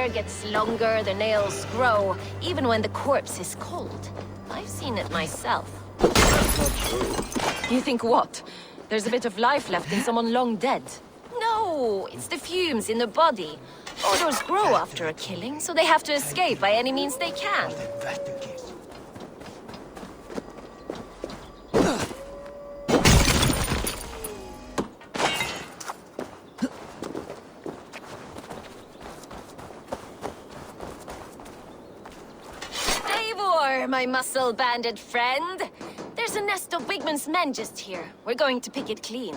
hair gets longer, the nails grow, even when the corpse is cold. I've seen it myself. That's not true. You think what? There's a bit of life left in someone long dead? No, it's the fumes in the body. Odors grow after a killing, so they have to escape by any means they can. Eivor, my muscle-banded friend. There's a nest of Wigman's men just here. We're going to pick it clean.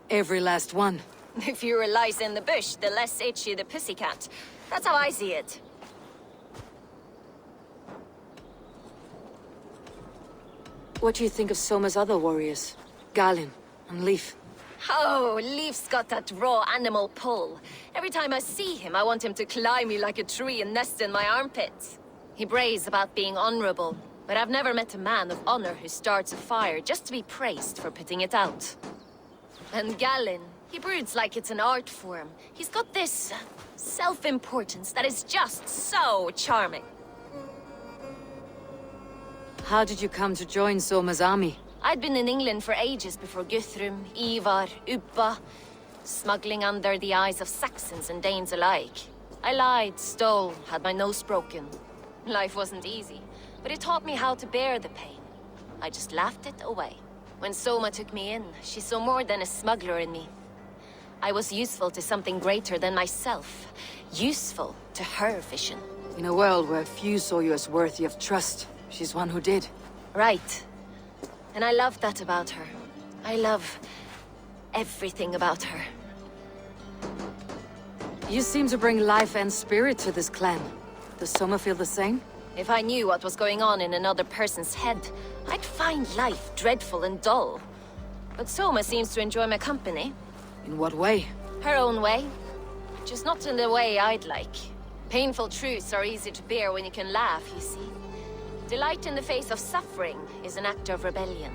Every last one. The fewer lice in the bush, the less itchy the pussycat. That's how I see it. What do you think of Soma's other warriors? Galin and Leif? Oh, Leif's got that raw animal pull. Every time I see him, I want him to climb me like a tree and nest in my armpits. He brays about being honorable, but I've never met a man of honor who starts a fire just to be praised for putting it out. And Galin, he broods like it's an art form. He's got this self-importance that is just so charming. How did you come to join Soma's army? I'd been in England for ages before Guthrum, Ivar, Ubba, smuggling under the eyes of Saxons and Danes alike. I lied, stole, had my nose broken. Life wasn't easy, but it taught me how to bear the pain. I just laughed it away. When Soma took me in, she saw more than a smuggler in me. I was useful to something greater than myself. Useful to her vision. In a world where few saw you as worthy of trust, she's one who did. Right. And I love that about her. I love everything about her. You seem to bring life and spirit to this clan. Does Soma feel the same? If I knew what was going on in another person's head, I'd find life dreadful and dull. But Soma seems to enjoy my company. In what way? Her own way. Just not in the way I'd like. Painful truths are easy to bear when you can laugh, you see. Delight in the face of suffering is an act of rebellion.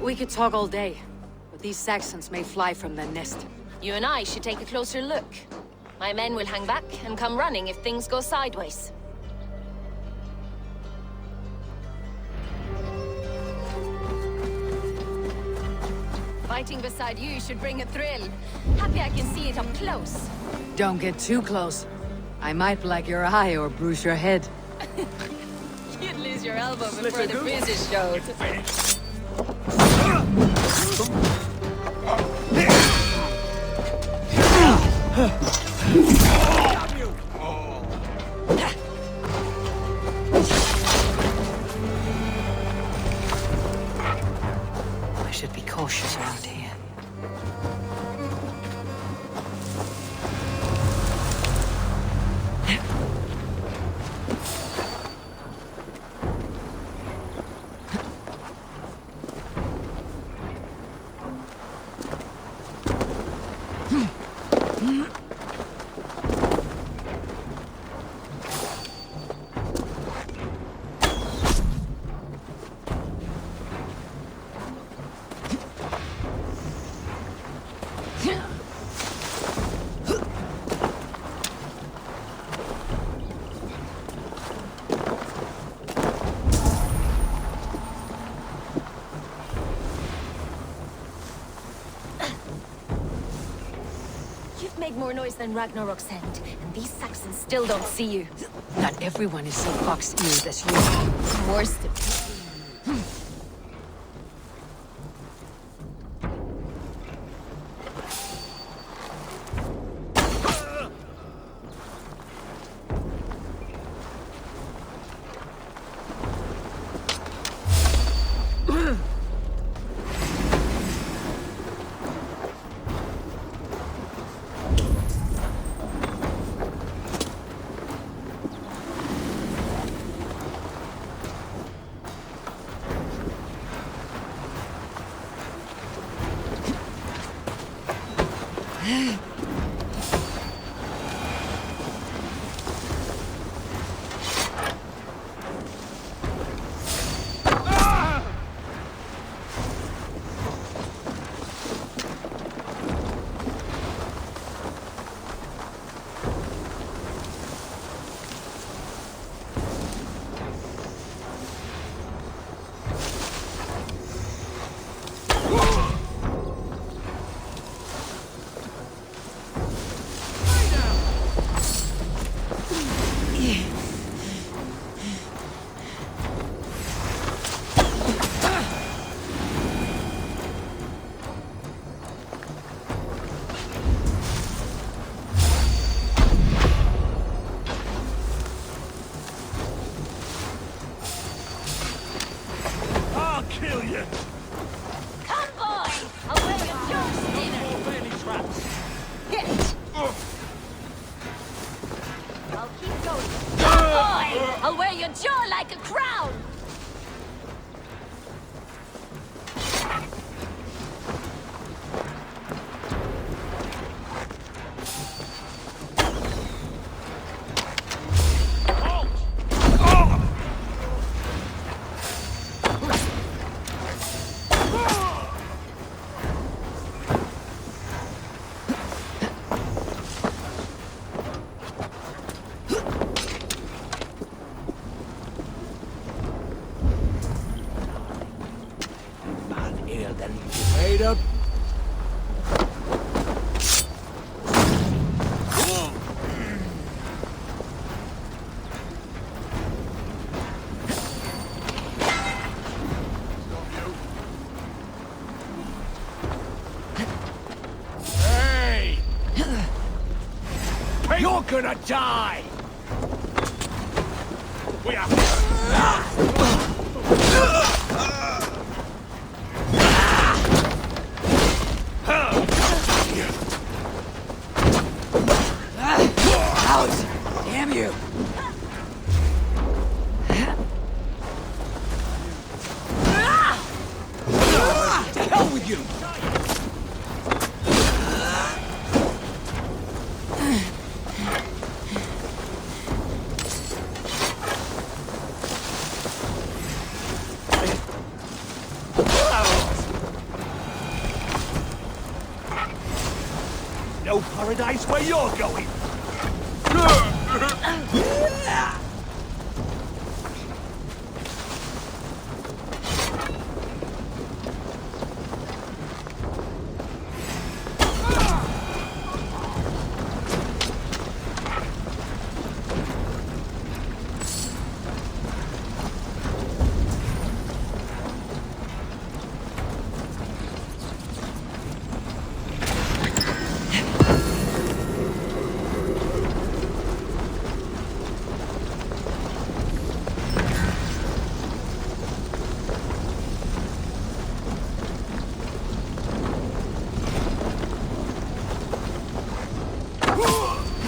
We could talk all day, but these Saxons may fly from their nest. You and I should take a closer look. My men will hang back and come running if things go sideways. Fighting beside you should bring a thrill. Happy I can see it up close. Don't get too close. I might black your eye or bruise your head. You'd lose your elbow before the bruises showed. I should be cautious around here. Made more noise than Ragnarok's end, and these Saxons still don't see you. Not everyone is so fox-eared as you. More stupid. kill you! Come, boy! Away with your steamer! Fanny traps! Hit! I'll keep going. Come, boy! I'll wear your jaw like a crown! Made up. Hey! You're gonna die! We are... Damn you! To hell with you! No paradise where you're going!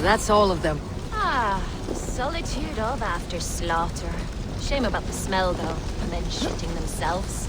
That's all of them. Ah, the solitude of after slaughter. Shame about the smell, though, and then shitting themselves.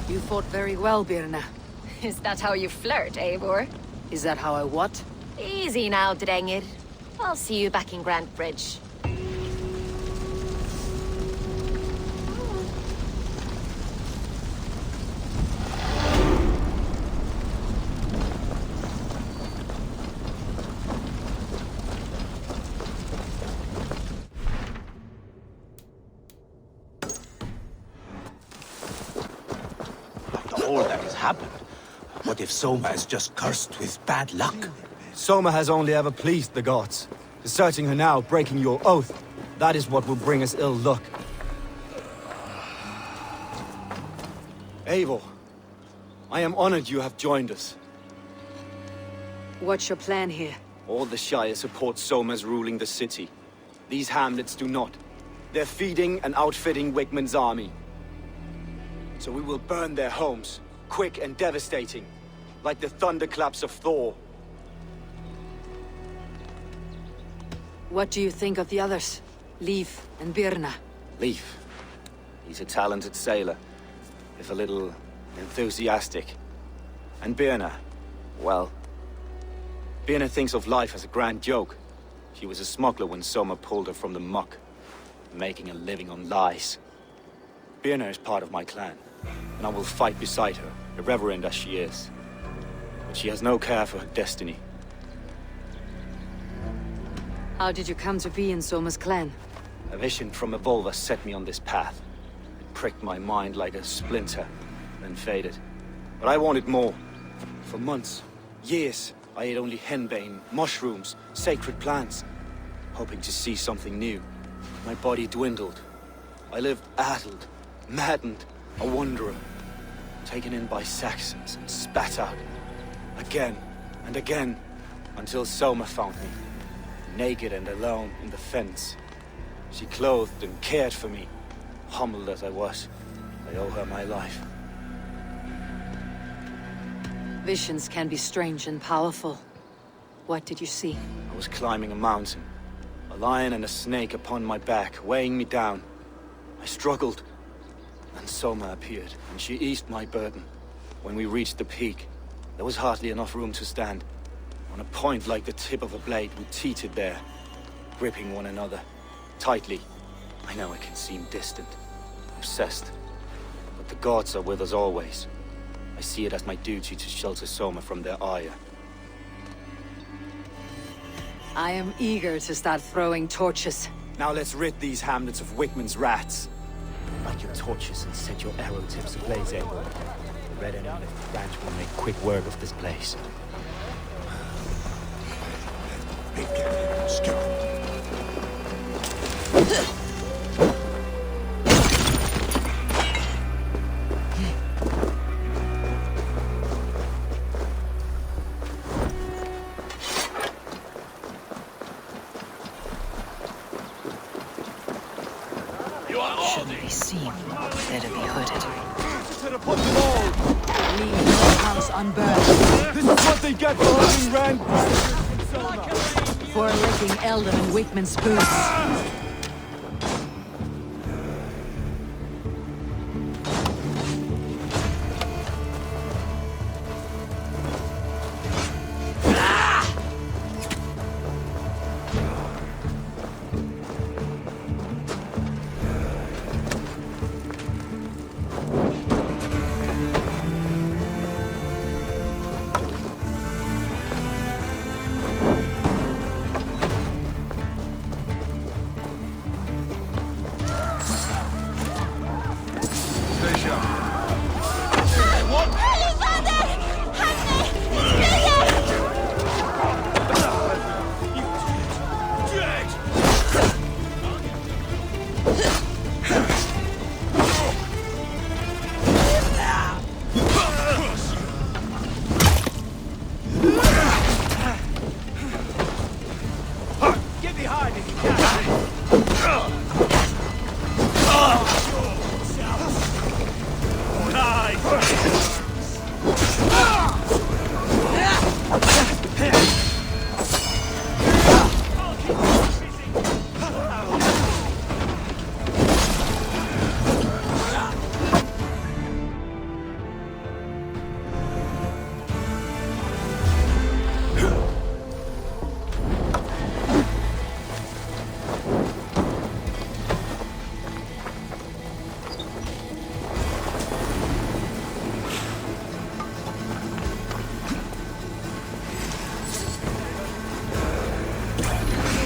You fought very well, Birna. Is that how you flirt, Eivor? Is that how I what? Easy now, Drengir. I'll see you back in Grant Bridge. All that has happened. What if Soma is just cursed with bad luck? Soma has only ever pleased the gods. Deserting her now, breaking your oath, that is what will bring us ill luck. Eivor, I am honored you have joined us. What's your plan here? All the Shire support Soma's ruling the city. These hamlets do not. They're feeding and outfitting Wigmund's army. So we will burn their homes, quick and devastating, like the thunderclaps of Thor. What do you think of the others? Leif and Birna? Leif. He's a talented sailor, if a little enthusiastic. And Birna, well... Birna thinks of life as a grand joke. She was a smuggler when Soma pulled her from the muck, making a living on lies. Birna is part of my clan, and I will fight beside her, irreverent as she is. But she has no care for her destiny. How did you come to be in Soma's clan? A vision from Evolva set me on this path. It pricked my mind like a splinter, then faded. But I wanted more. For months, years, I ate only henbane, mushrooms, sacred plants, hoping to see something new. My body dwindled. I lived addled, maddened, a wanderer, taken in by Saxons and spat out, again and again, until Soma found me, naked and alone in the fens. She clothed and cared for me, humbled as I was. I owe her my life. Visions can be strange and powerful. What did you see? I was climbing a mountain, a lion and a snake upon my back, weighing me down. I struggled, and Soma appeared, and she eased my burden. When we reached the peak, there was hardly enough room to stand. On a point like the tip of a blade, we teetered there, gripping one another, tightly. I know it can seem distant, obsessed, but the gods are with us always. I see it as my duty to shelter Soma from their ire. I am eager to start throwing torches. Now let's rid these hamlets of Wickman's rats. Light your torches and set your arrow tips ablaze, Eivor. The red enemy branch will make quick work of this place. Shouldn't be seen, better be hooded. Leave no house unburned. This is what they get for hunting Rand! For licking Eldon and Wickman's boots.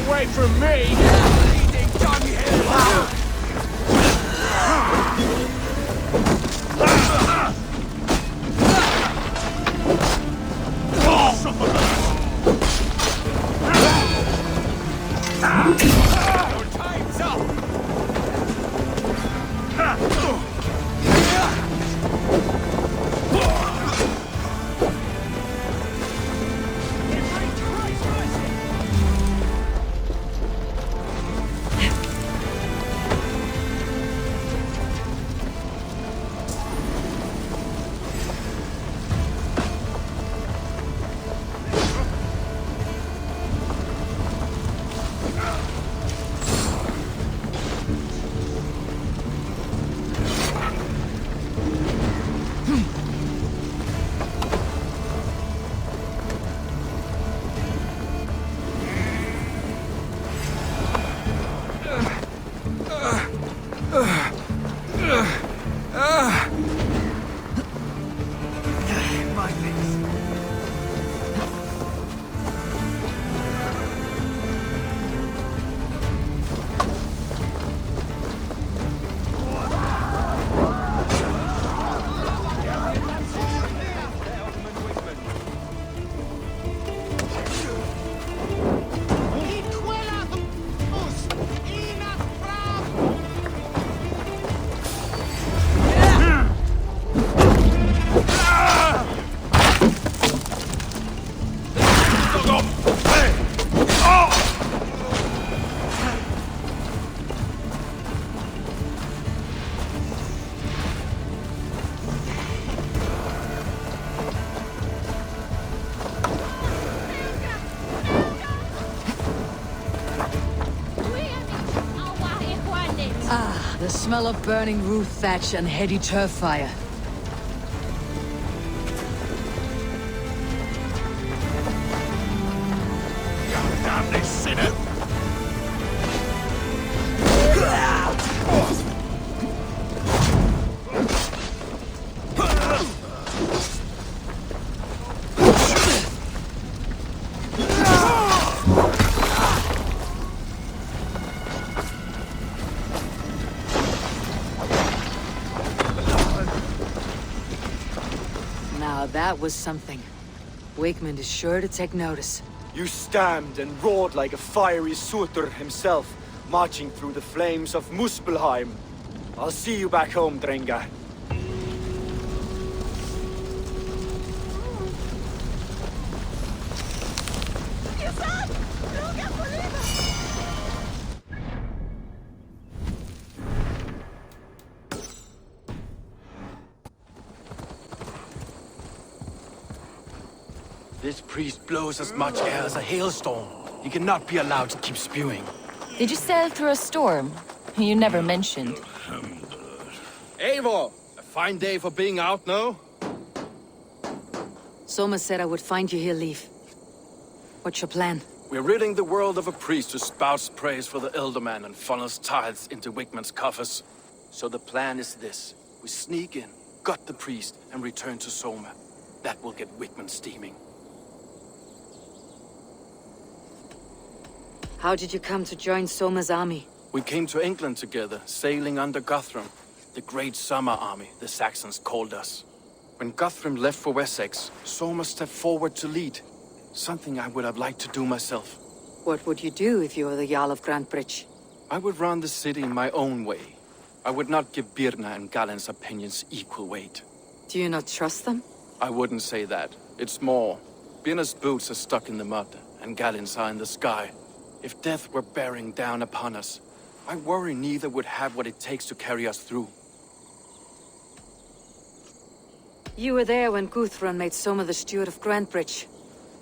Away from me! Bleeding dunghill! Your time's up! smell of burning roof thatch and heady turf fire. Damn this sinner! Now that was something. Wakeman is sure to take notice. You stamped and roared like a fiery Surtur himself, marching through the flames of Muspelheim. I'll see you back home, Drenga. This priest blows as much air as a hailstorm. He cannot be allowed to keep spewing. Did you sail through a storm? You never mentioned. Eivor! A fine day for being out, no? Soma said I would find you here, Leif. What's your plan? We're ridding the world of a priest who spouts praise for the Elderman and funnels tithes into Wickman's coffers. So the plan is this. We sneak in, gut the priest, and return to Soma. That will get Wickman steaming. How did you come to join Soma's army? We came to England together, sailing under Guthrum. The Great Summer Army, the Saxons called us. When Guthrum left for Wessex, Soma stepped forward to lead. Something I would have liked to do myself. What would you do if you were the Jarl of Grantebridge? I would run the city in my own way. I would not give Birna and Galen's opinions equal weight. Do you not trust them? I wouldn't say that. It's more. Birna's boots are stuck in the mud, and Galen's are in the sky. If death were bearing down upon us, I worry neither would have what it takes to carry us through. You were there when Guthrun made Soma the steward of Grantebridge.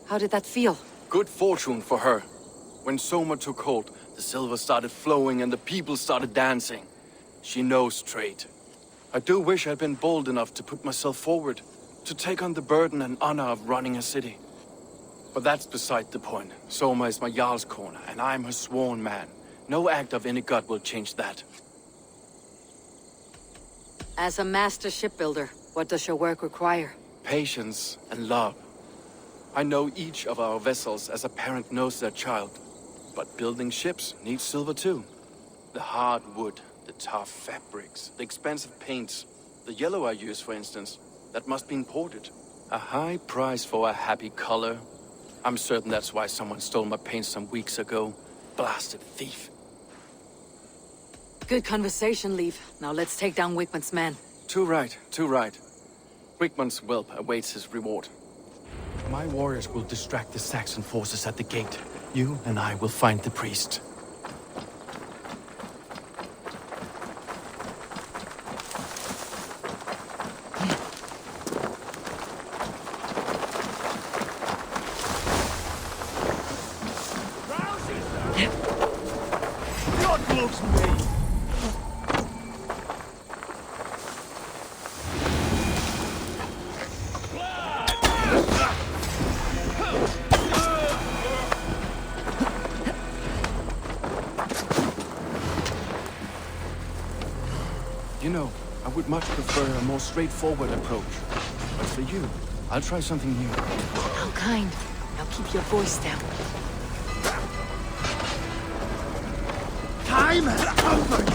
How did that feel? Good fortune for her. When Soma took hold, the silver started flowing and the people started dancing. She knows trade. I do wish I'd been bold enough to put myself forward, to take on the burden and honor of running a city. But that's beside the point. Soma is my Jarl's corner, and I'm her sworn man. No act of any god will change that. As a master shipbuilder, what does your work require? Patience and love. I know each of our vessels as a parent knows their child. But building ships needs silver too. The hard wood, the tough fabrics, the expensive paints. The yellow I use, for instance, that must be imported. A high price for a happy color. I'm certain that's why someone stole my paint some weeks ago. Blasted thief. Good conversation, Leif. Now let's take down Wickman's men. Too right, too right. Wickman's whelp awaits his reward. My warriors will distract the Saxon forces at the gate. You and I will find the priest. God loves me! You know, I would much prefer a more straightforward approach. But for you, I'll try something new. How kind. Now keep your voice down. Time is over!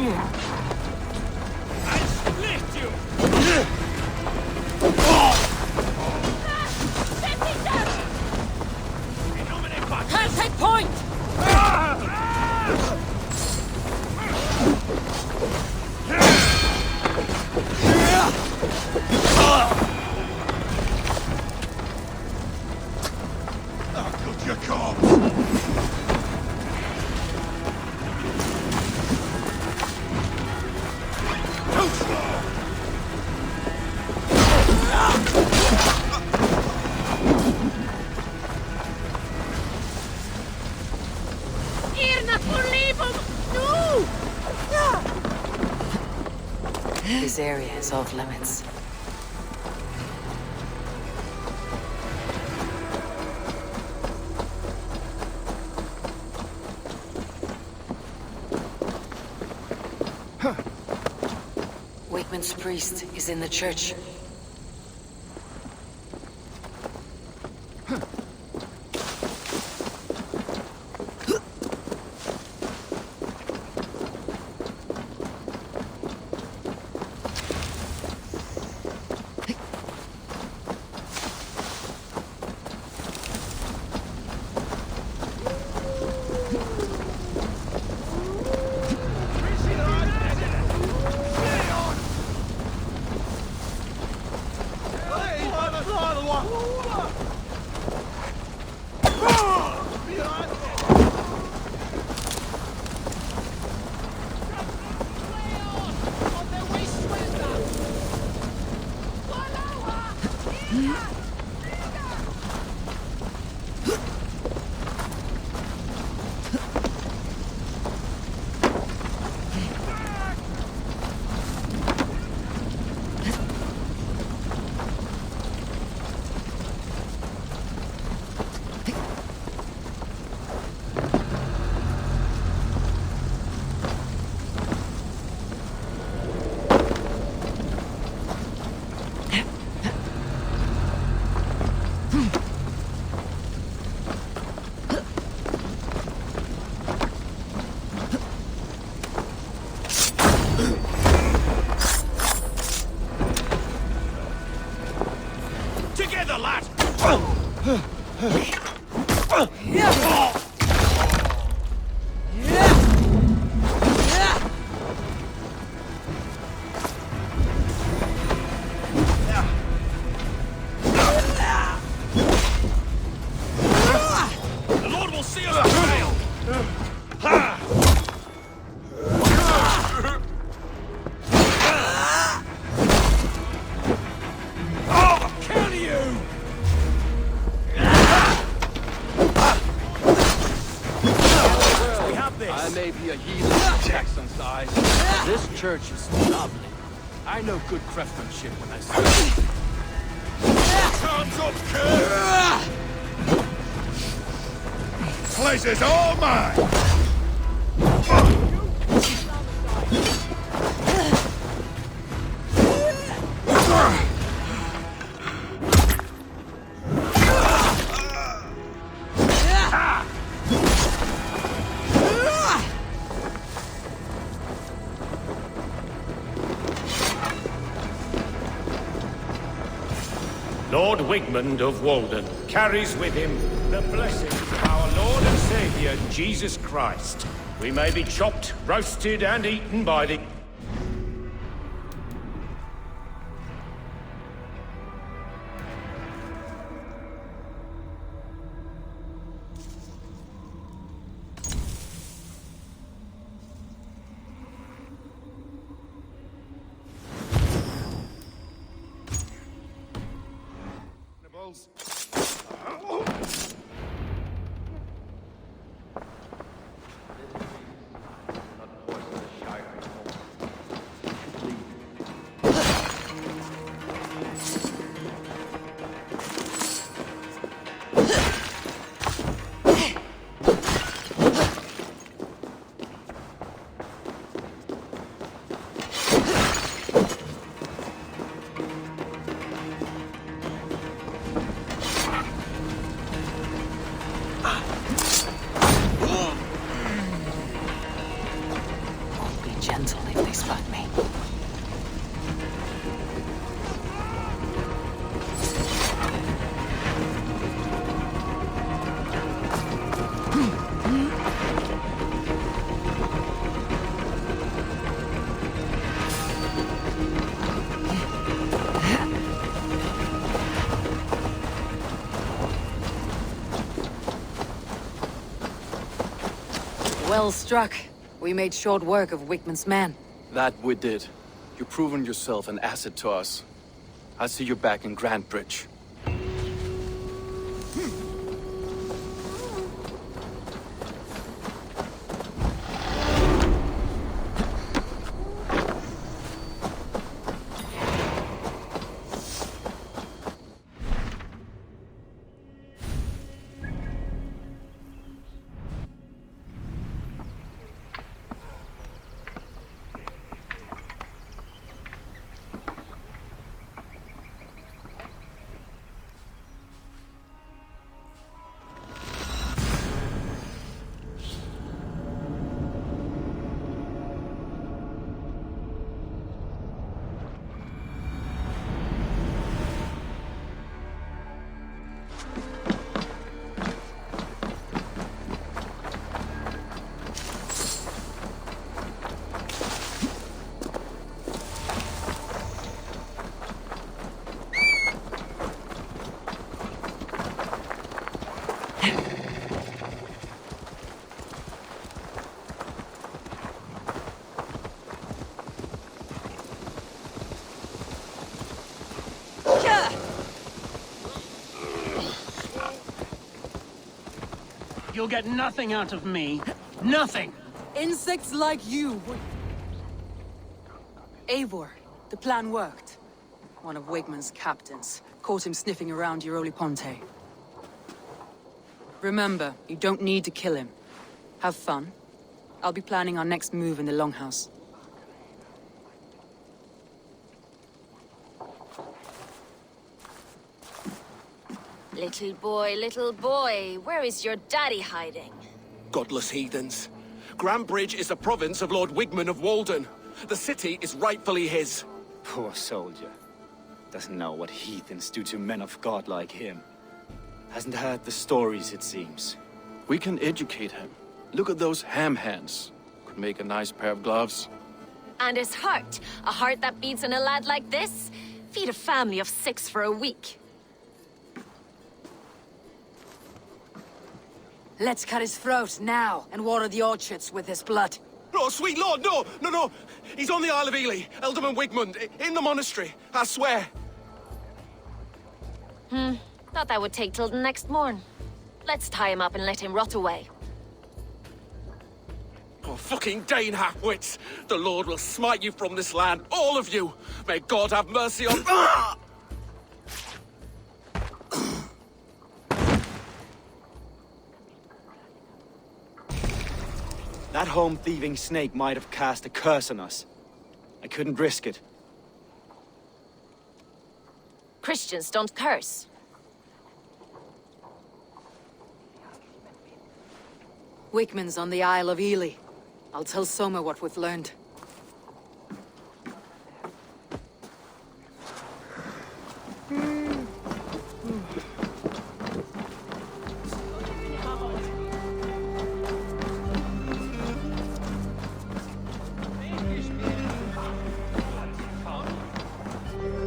I split you! Can't take point! Good you come! Too slow! This area is off limits. Wakeman's priest is in the church. Together, lad! The Lord will see us fail! Oh, kill you! We have this. I may be a heathen in Saxon's eyes, but this church is lovely. I know good craftsmanship when I see it. Time's up, kid! Place is all mine! Lord Wigmund of Walden carries with him the blessings of our Lord and Saviour, Jesus Christ. We may be chopped, roasted, and eaten by the... Well struck. We made short work of Wickman's men. That we did. You've proven yourself an asset to us. I'll see you back in Grantbridge. You'll get nothing out of me. Nothing! Insects like you would... Eivor, the plan worked. One of Wigman's captains caught him sniffing around Euroli Ponte. Remember, you don't need to kill him. Have fun. I'll be planning our next move in the Longhouse. Little boy, where is your daddy hiding? Godless heathens. Grantbridge is a province of Lord Wigman of Walden. The city is rightfully his. Poor soldier. Doesn't know what heathens do to men of God like him. Hasn't heard the stories, it seems. We can educate him. Look at those ham hands. Could make a nice pair of gloves. And his heart. A heart that beats in a lad like this? Feed a family of 6 for a week. Let's cut his throat now and water the orchards with his blood. Oh, sweet lord, no, no, no. He's on the Isle of Ely, Ealdorman Wigmund, in the monastery, I swear. Thought that would take till the next morn. Let's tie him up and let him rot away. Oh, fucking Dane half-wits. The Lord will smite you from this land, all of you. May God have mercy on... That home-thieving snake might have cast a curse on us. I couldn't risk it. Christians don't curse. Wickman's on the Isle of Ely. I'll tell Soma what we've learned.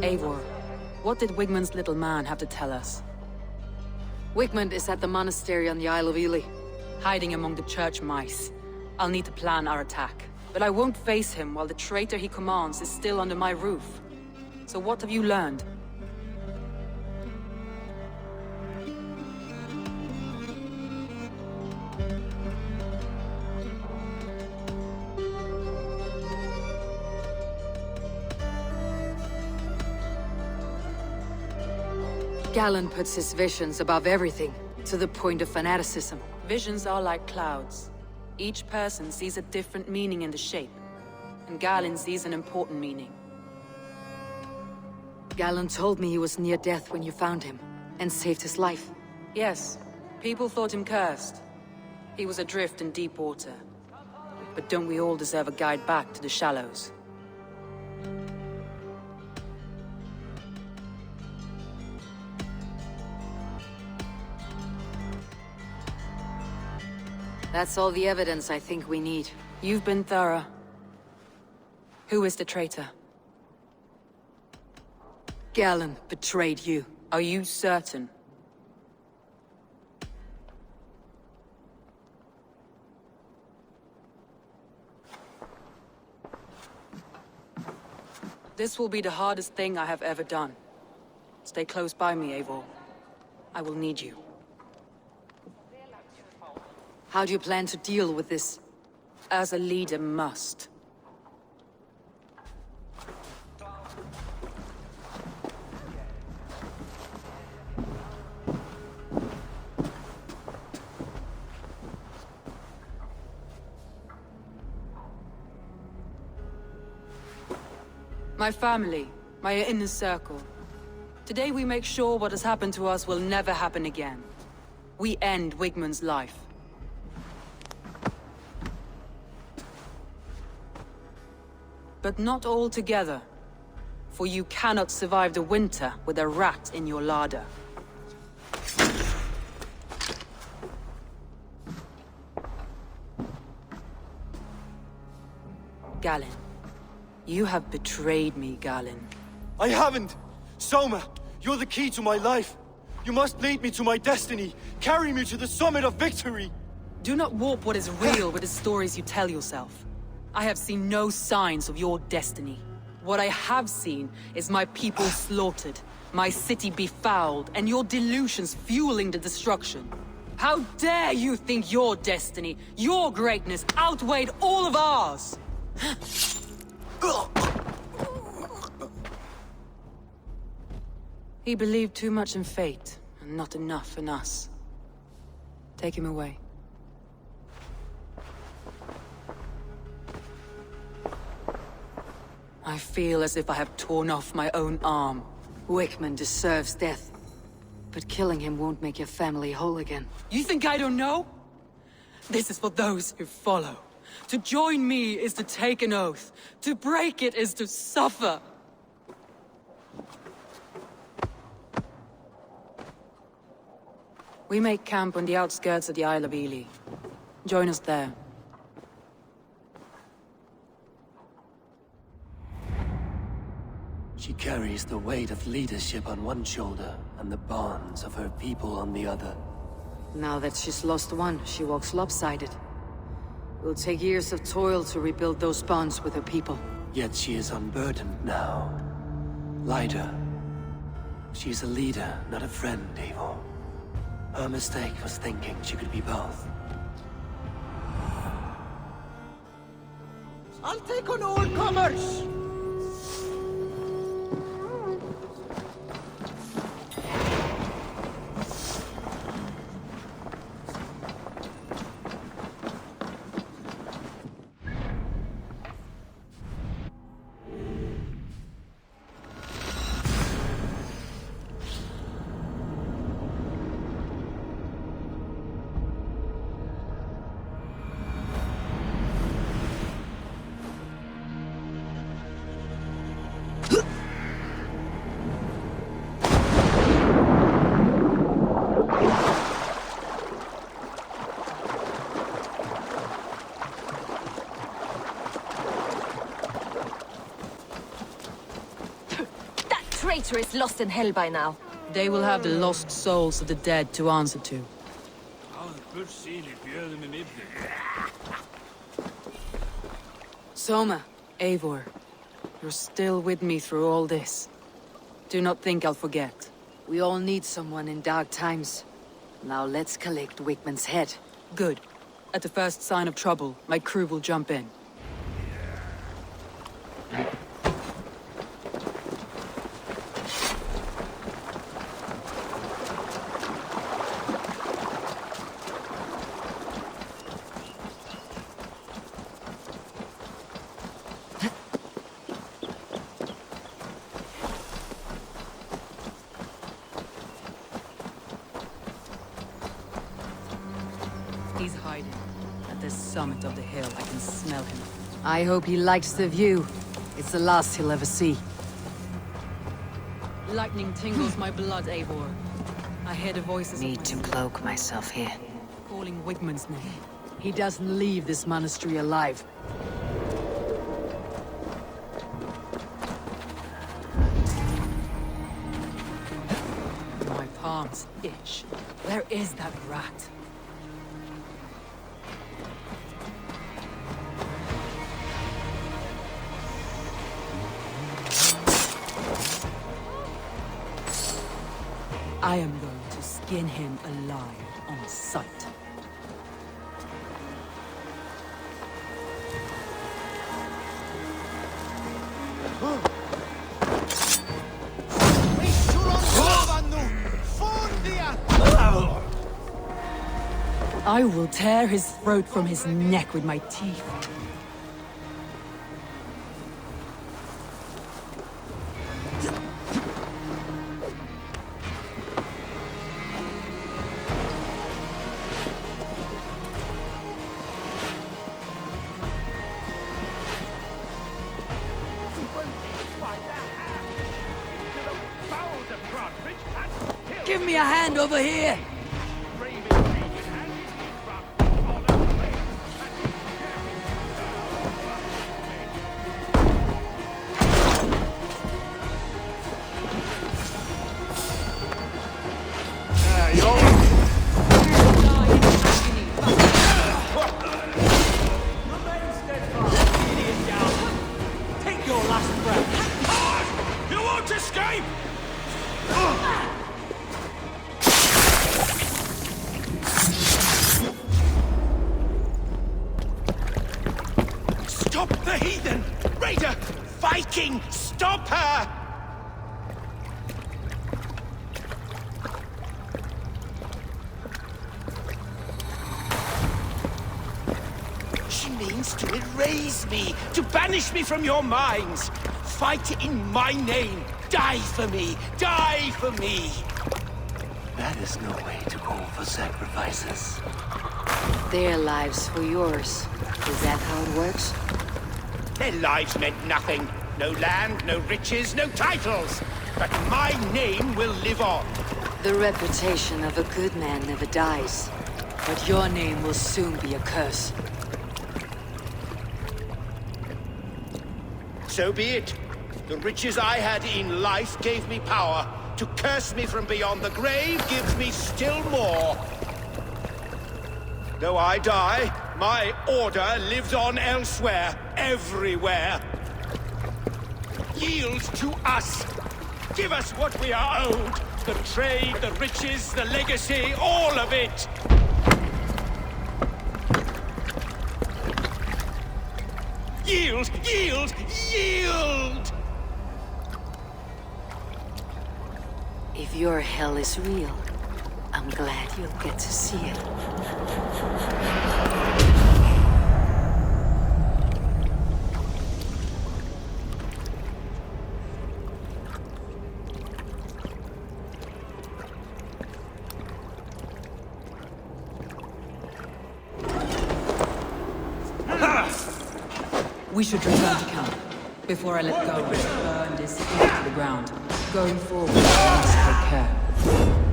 Eivor, what did Wigman's little man have to tell us? Wigman is at the monastery on the Isle of Ely, hiding among the church mice. I'll need to plan our attack, but I won't face him while the traitor he commands is still under my roof. So what have you learned? Galen puts his visions above everything, to the point of fanaticism. Visions are like clouds. Each person sees a different meaning in the shape, and Galen sees an important meaning. Galen told me he was near death when you found him, and saved his life. Yes, people thought him cursed. He was adrift in deep water. But don't we all deserve a guide back to the shallows? That's all the evidence I think we need. You've been thorough. Who is the traitor? Galen betrayed you. Are you certain? This will be the hardest thing I have ever done. Stay close by me, Eivor. I will need you. How do you plan to deal with this? As a leader must. My family, my inner circle. Today we make sure what has happened to us will never happen again. We end Wigmund's life. But not all together. For you cannot survive the winter with a rat in your larder. Galen. You have betrayed me, Galen. I haven't! Soma, you're the key to my life. You must lead me to my destiny. Carry me to the summit of victory. Do not warp what is real with the stories you tell yourself. I have seen no signs of your destiny. What I have seen is my people slaughtered, my city befouled, and your delusions fueling the destruction. How dare you think your destiny, your greatness, outweighed all of ours? He believed too much in fate, and not enough in us. Take him away. I feel as if I have torn off my own arm. Wigmund deserves death. But killing him won't make your family whole again. You think I don't know? This is for those who follow. To join me is to take an oath. To break it is to suffer. We make camp on the outskirts of the Isle of Ely. Join us there. She carries the weight of leadership on one shoulder and the bonds of her people on the other. Now that she's lost one, she walks lopsided. It will take years of toil to rebuild those bonds with her people. Yet she is unburdened now. Lighter. She's a leader, not a friend, Eivor. Her mistake was thinking she could be both. I'll take on all comers! Traitor is lost in hell by now. They will have the lost souls of the dead to answer to. Soma, Eivor, you're still with me through all this. Do not think I'll forget. We all need someone in dark times. Now let's collect Wigmund's head. Good. At the first sign of trouble, my crew will jump in. He's hiding. At the summit of the hill, I can smell him. I hope he likes the view. It's the last he'll ever see. Lightning tingles my blood, Eivor. I hear the voices Need to cloak myself here. calling Wigmund's name. He doesn't leave this monastery alive. My palms itch. Where is that rat? I am going to skin him alive on sight. I will tear his throat from his neck with my teeth. Give me a hand over here! Stop the heathen! Raider! Viking! Stop her! She means to erase me, to banish me from your minds. Fight in my name. Die for me! Die for me! That is no way to call for sacrifices. Their lives for yours. Is that how it works? Their lives meant nothing. No land, no riches, no titles. But my name will live on. The reputation of a good man never dies. But your name will soon be a curse. So be it. The riches I had in life gave me power. To curse me from beyond the grave gives me still more. Though I die, my order lives on elsewhere, everywhere. Yield to us. Give us what we are owed. The trade, the riches, the legacy, all of it. Yield, yield, yield! If your hell is real, I'm glad you'll get to see it. We should return to camp before I let go and burn this city to the ground. Going forward, I must take care.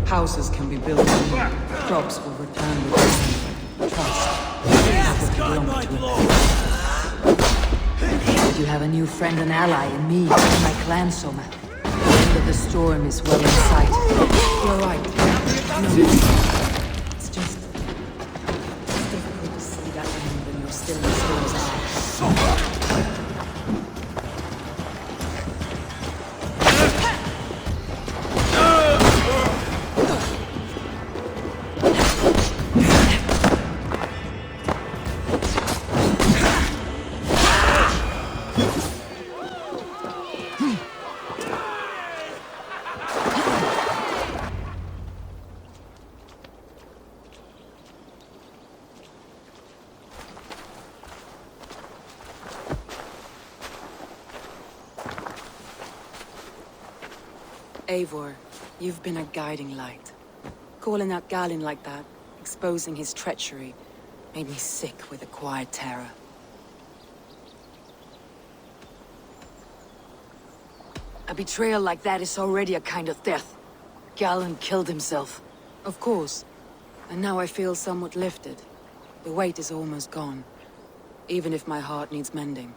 Houses can be built anew. Crops will return with us. Trust. Yes, God, my lord! You have a new friend and ally in me and my clan, Soma. The end of the storm is well in sight. You're right. No, it's just difficult to see that end when you're still in the storm's eye. Eivor, you've been a guiding light. Calling out Galin like that, exposing his treachery, made me sick with a quiet terror. A betrayal like that is already a kind of death. Galin killed himself. Of course. And now I feel somewhat lifted. The weight is almost gone. Even if my heart needs mending.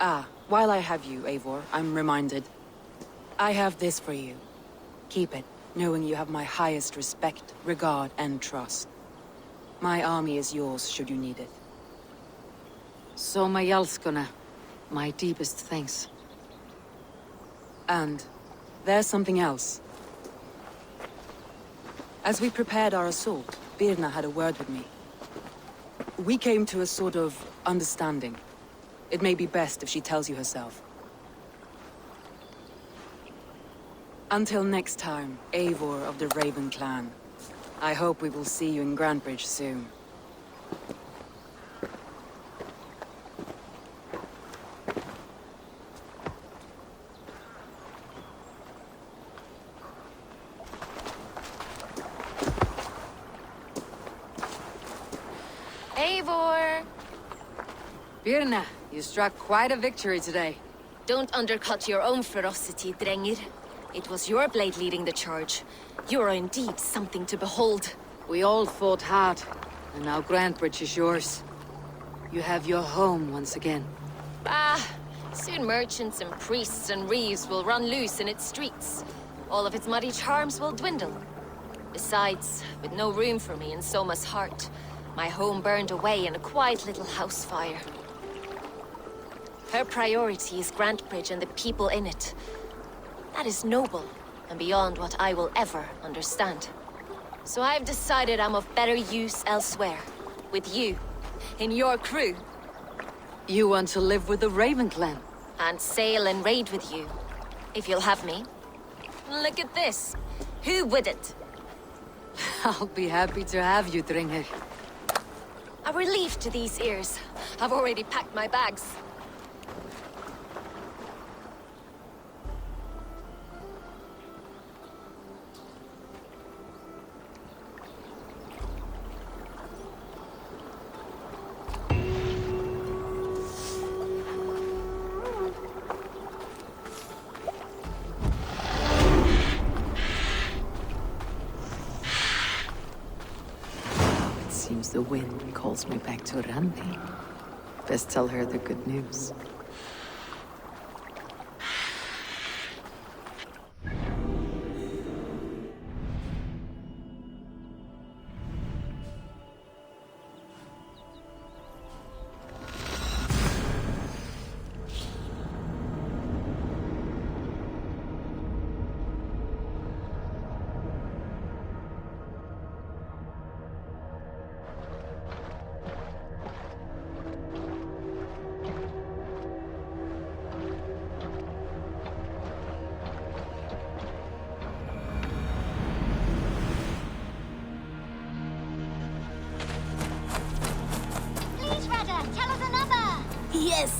Ah, while I have you, Eivor, I'm reminded. I have this for you. Keep it, knowing you have my highest respect, regard, and trust. My army is yours, should you need it. Soma Jalskona, my deepest thanks. And There's something else. As we prepared our assault, Birna had a word with me. We came to a sort of understanding. It may be best if she tells you herself. Until next time, Eivor of the Raven clan. I hope we will see you in Grantebridge soon. Eivor! Birna, you struck quite a victory today. Don't undercut your own ferocity, Drengir. It was your blade leading the charge. You are indeed something to behold. We all fought hard, and now Grantebridge is yours. You have your home once again. Soon merchants and priests and reeves will run loose in its streets. All of its muddy charms will dwindle. Besides, with no room for me in Soma's heart, my home burned away in a quiet little house fire. Her priority is Grantebridge and the people in it. That is noble, and beyond what I will ever understand. So I've decided I'm of better use elsewhere. With you. In your crew. You want to live with the Raven clan? And sail and raid with you. If you'll have me. Look at this. Who wouldn't? I'll be happy to have you, Drengir. A relief to these ears. I've already packed my bags. Seems the wind calls me back to Randi. Best tell her the good news.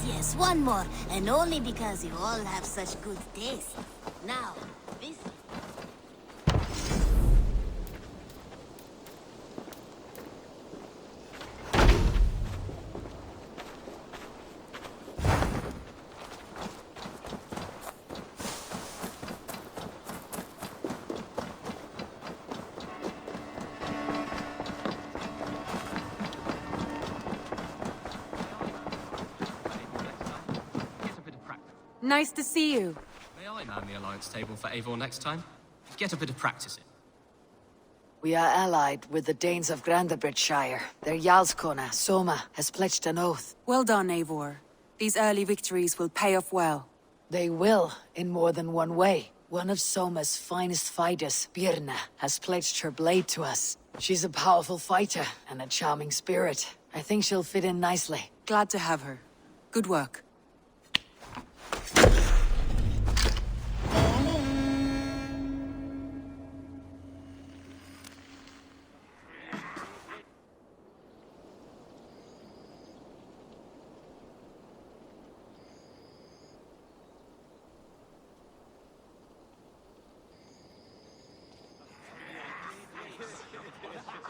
Yes, one more. And only because you all have such good taste. Now, this... Nice to see you. May I man the alliance table for Eivor next time? Get a bit of practice in. We are allied with the Danes of Grantebridgeshire. Their Jarlskona, Soma, has pledged an oath. Well done, Eivor. These early victories will pay off well. They will, in more than one way. One of Soma's finest fighters, Birna, has pledged her blade to us. She's a powerful fighter and a charming spirit. I think she'll fit in nicely. Glad to have her. Good work.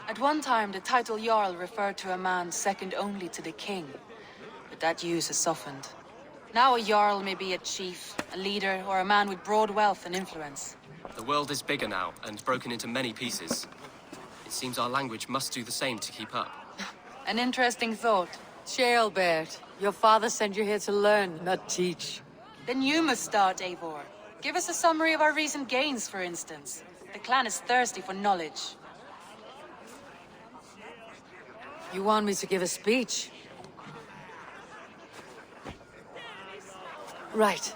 At one time, the title Jarl referred to a man second only to the king. But that use has softened. Now a Jarl may be a chief, a leader, or a man with broad wealth and influence. The world is bigger now, and broken into many pieces. It seems our language must do the same to keep up. An interesting thought. Ceolbert, your father sent you here to learn, not teach. Then you must start, Eivor. Give us a summary of our recent gains, for instance. The clan is thirsty for knowledge. You want me to give a speech? Right.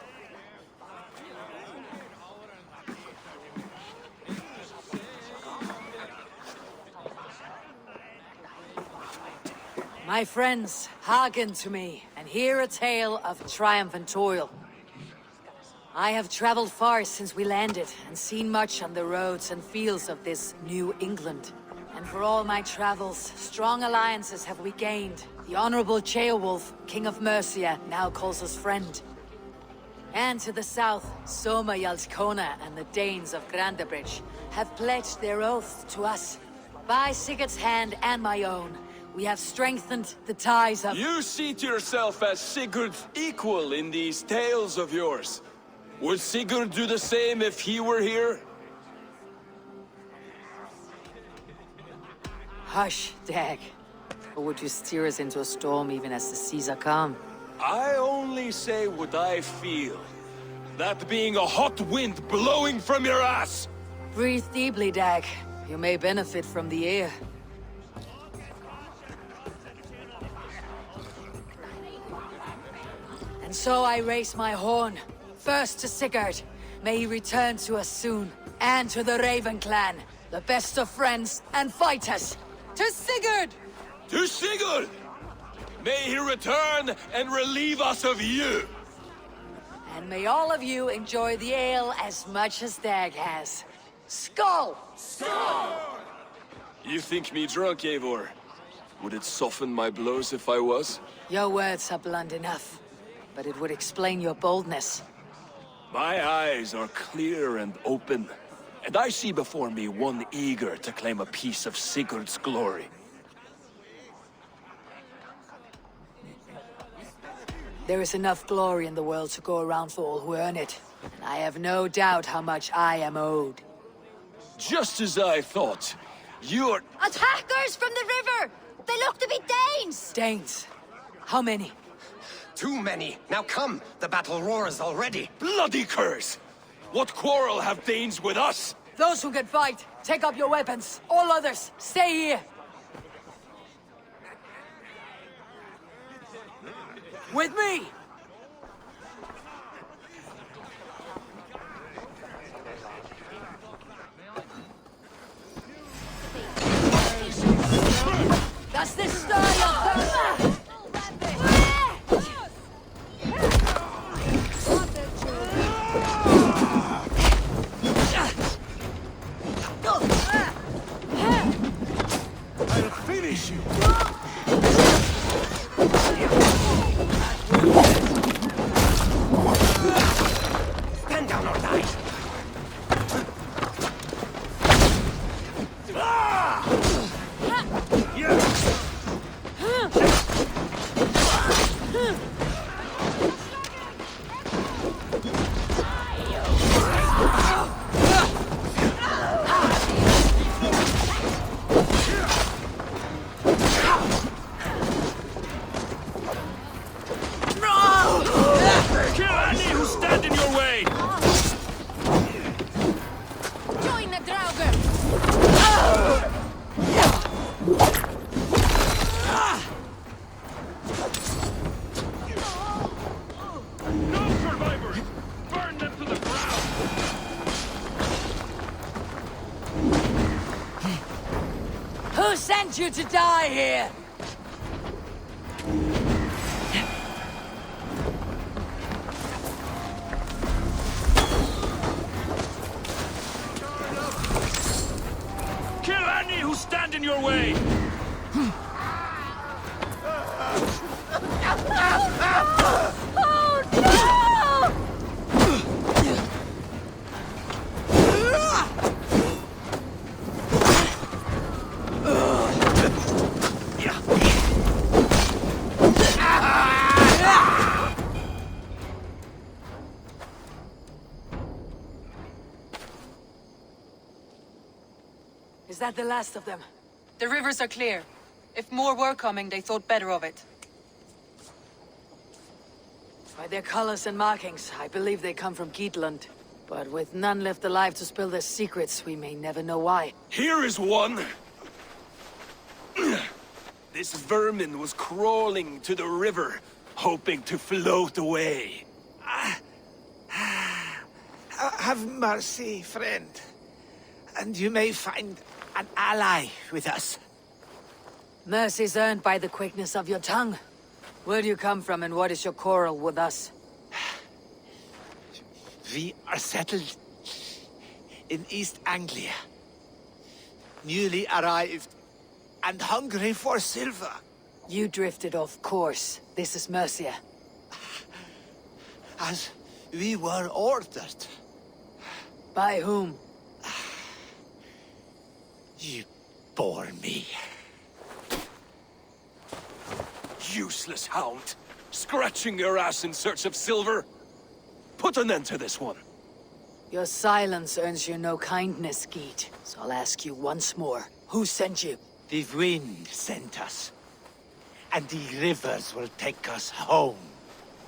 My friends, hearken to me, and hear a tale of triumph and toil. I have traveled far since we landed, and seen much on the roads and fields of this New England. And for all my travels, strong alliances have we gained. The Honorable Ceolwulf, King of Mercia, now calls us friend. And to the south, Soma Yalskona and the Danes of Grandebridge have pledged their oath to us. By Sigurd's hand and my own, we have strengthened the ties of— You seat yourself as Sigurd's equal in these tales of yours. Would Sigurd do the same if he were here? Hush, Dag. Or would you steer us into a storm even as the seas are calm? I only say what I feel. That being a hot wind blowing from your ass! Breathe deeply, Dag. You may benefit from the air. And so I raise my horn. First to Sigurd. May he return to us soon. And to the Raven clan. The best of friends and fighters. To Sigurd! To Sigurd! May he return and relieve us of you! And may all of you enjoy the ale as much as Dag has. Skull! Skull! You think me drunk, Eivor? Would it soften my blows if I was? Your words are blunt enough. But it would explain your boldness. My eyes are clear and open. And I see before me one eager to claim a piece of Sigurd's glory. There is enough glory in the world to go around for all who earn it. And I have no doubt how much I am owed. Just as I thought. You're— Attackers from the river! They look to be Danes! Danes? How many? Too many. Now come! The battle roars already. Bloody curse! What quarrel have Danes with us? Those who can fight, take up your weapons. All others, stay here. With me! That's the style! I'll finish you! Stand down or die! Who sent you to die here? Kill any who stand in your way! Oh no! Is that the last of them? The rivers are clear. If more were coming, they thought better of it. By their colors and markings, I believe they come from Geatland. But with none left alive to spill their secrets, we may never know why. Here is one! This vermin was crawling to the river, hoping to float away. Have mercy, friend. And you may find an ally with us. Mercy's earned by the quickness of your tongue. Where do you come from and what is your quarrel with us? We are settled in East Anglia. Newly arrived and hungry for silver. You drifted off course. This is Mercia. As we were ordered. By whom? You bore me. Useless hound! Scratching your ass in search of silver? Put an end to this one. Your silence earns you no kindness, Geet. So I'll ask you once more. Who sent you? The wind sent us. And the rivers will take us home.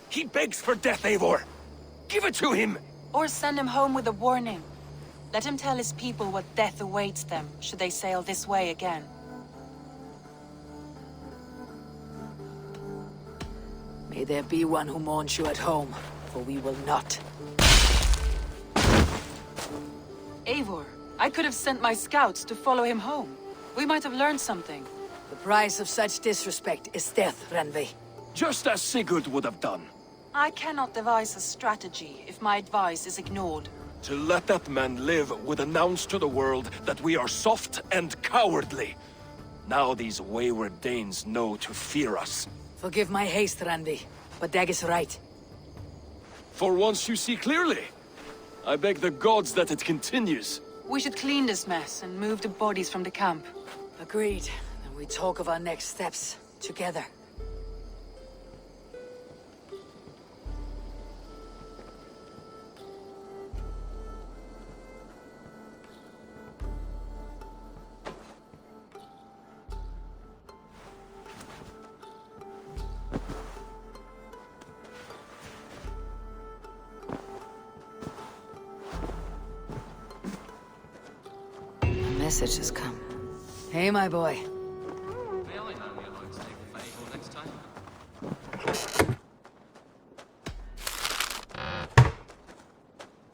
He begs for death, Eivor! Give it to him! Or send him home with a warning. Let him tell his people what death awaits them, should they sail this way again. May there be one who mourns you at home, for we will not. Eivor, I could have sent my scouts to follow him home. We might have learned something. The price of such disrespect is death, Randvi. Just as Sigurd would have done. I cannot devise a strategy if my advice is ignored. To let that man live would announce to the world that we are soft and cowardly. Now these wayward Danes know to fear us. Forgive my haste, Randvi, but Dag is right. For once you see clearly. I beg the gods that it continues. We should clean this mess and move the bodies from the camp. Agreed. And we talk of our next steps, together. Message has come. Hey, my boy. May I hand the alliance table for Eivor next time?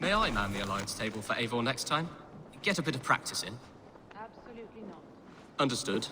May I man the alliance table for Eivor next time? Get a bit of practice in. Absolutely not. Understood.